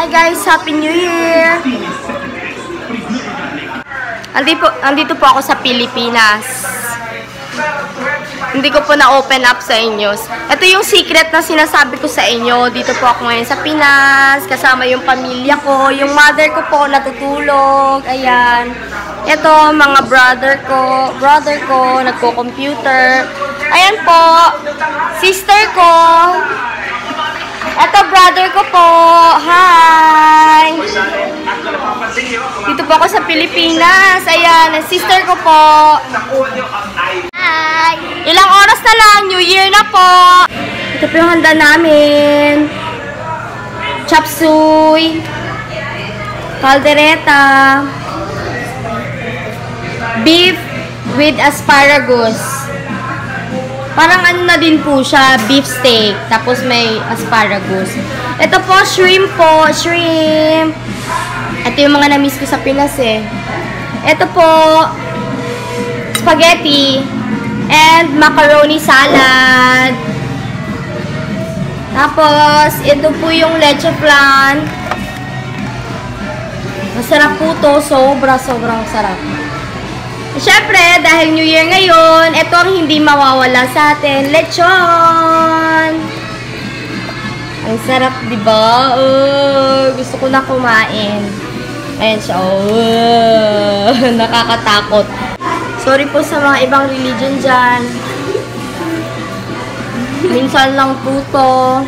Hi guys! Happy New Year! Andito po ako sa Pilipinas. Hindi ko po na-open up sa inyo. Ito yung secret na sinasabi ko sa inyo. Dito po ako ngayon sa Pinas. Kasama yung pamilya ko. Yung mother ko po natutulog. Ayan. Ito, mga brother ko, nagko-computer. Ayan po. Sister ko. Ito, brother ko po. Hi! Dito po ako sa Pilipinas. Ayan, sister ko po. Hi! Ilang oras na lang, New Year na po. Ito po yung handa namin. Chop suey. Caldereta. Beef with asparagus. Parang ano na din po siya, beef steak. Tapos may asparagus. Ito po, shrimp po. Shrimp. Ito yung mga na-miss ko sa Pinas eh. Ito po, spaghetti. And macaroni salad. Tapos, ito po yung leche flan. Masarap po to. Sobrang sarap. Siyempre, dahil New Year ngayon, ito ang hindi mawawala sa atin. Lechon! Ang sarap, diba? Gusto ko na kumain. Ayan siya. Nakakatakot. Sorry po sa mga ibang religion dyan. Minsan lang po to.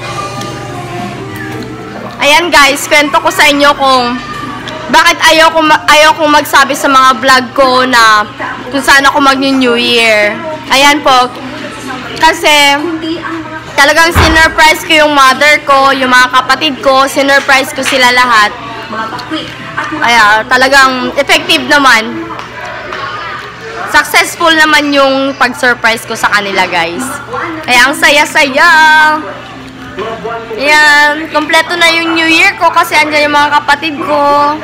Ayan guys, kwento ko sa inyo kung bakit ayaw kong magsabi sa mga vlog ko na kung saan ako mag-New Year. Ayan po. Kasi talagang sinurprise ko yung mother ko, yung mga kapatid ko, sinurprise ko sila lahat. Kaya talagang effective naman. Successful naman yung pag-surprise ko sa kanila, guys. Kaya ang saya-saya. Ayan, kompleto na yung New Year ko kasi andyan yung mga kapatid ko.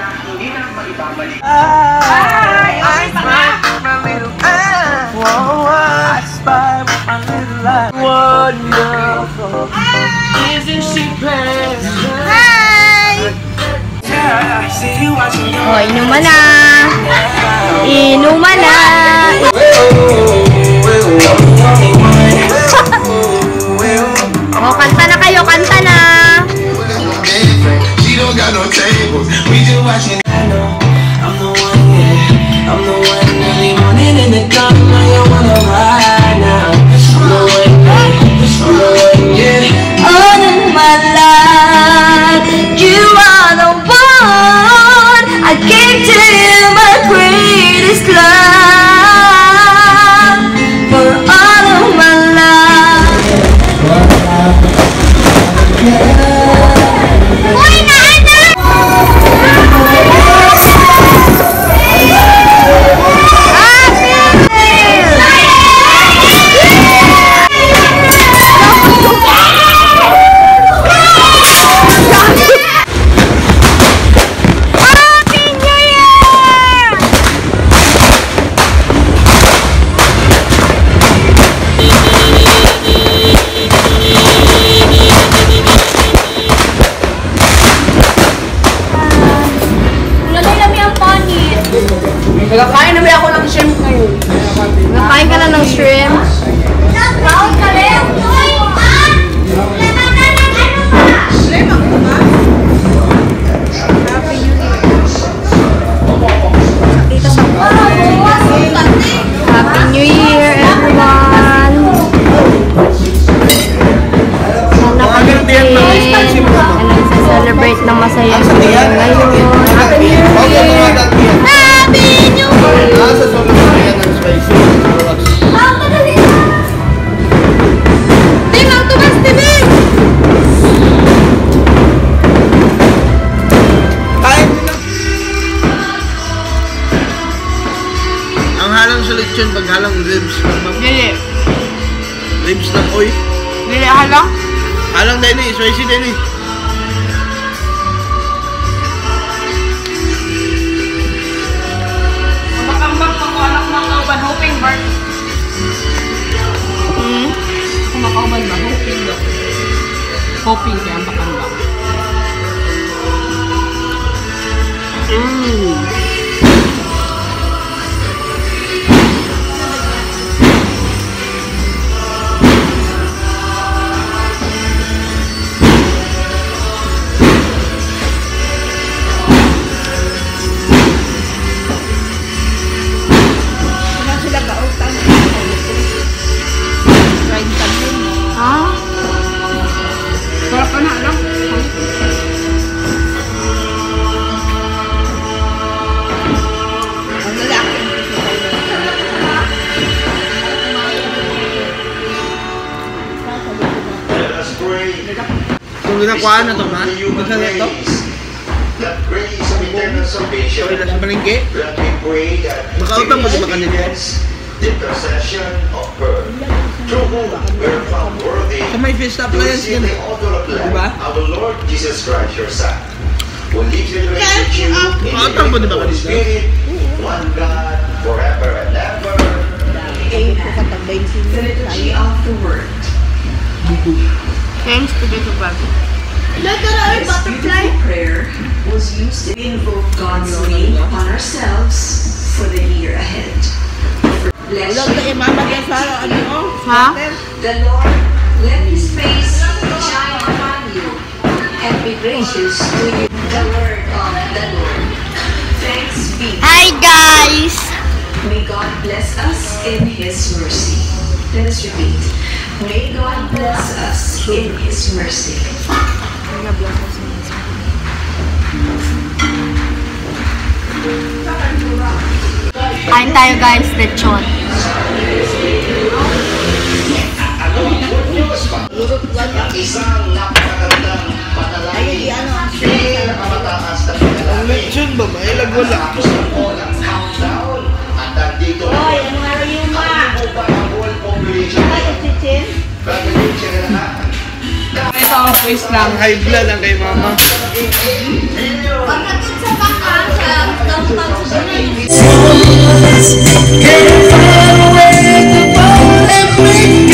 Oh, inuman na. Inuman na. Oh, kanta na kayo, kanta na. Nagkain na ba ako ng shrimp ngayon? Nakain ka na ng shrimp? Kaon ka rin? Happy New Year, everyone! Sana kami nagsa-celebrate ng masayang New Year ngayon. Happy New Year! Happy New Year! Ang halang sa lechon, paghalang ribs. Dili. Ribs ng oy. Dili halang? Halang din eh, spicy din eh. Makambak ako anak ng kauban, hoping bird. Kung makauban ba, hoping daw. Hoping kaya ang bakambak. Ah? Sarap ka na, alam? Let us pray. Kung ginakuha na to, ma? Magkano ito? That grace of eternal salvation. Pwede sa palengke? That we pray that Makautang mo di ba kanina? the intercession of her, through whom we are found worthy Sa may Fiesta to Appliance receive yan. the honor of life, Diba? our Lord Jesus Christ, your Son, who lives and reigns with you in the Makautang mo di ba Holy kanina? Spirit, one God, forever and ever. The liturgy of the word. Thanks to be to God. This beautiful prayer was used to invoke God's name upon ourselves for the year ahead. Bless you. Ha? The Lord, let His face shine upon you and be gracious to you. The word of the Lord. Thanks be. Hi guys! May God bless us in His mercy. Let us repeat. May God bless us in His mercy. Kain tayo guys, lechon. Isang napakagandang panalangin. Pinakamataas na panalangin. Lechon ba? Mailag wala. Tapos ng unang countdown. At nandito Hoy, ano nga rin yung ma? ang whole population. Chichen? Population na lahat. Ito ang face lang. High blood ang kay mama. Pagdating sa bakal, sa downtown sa Can't find a way to fall and make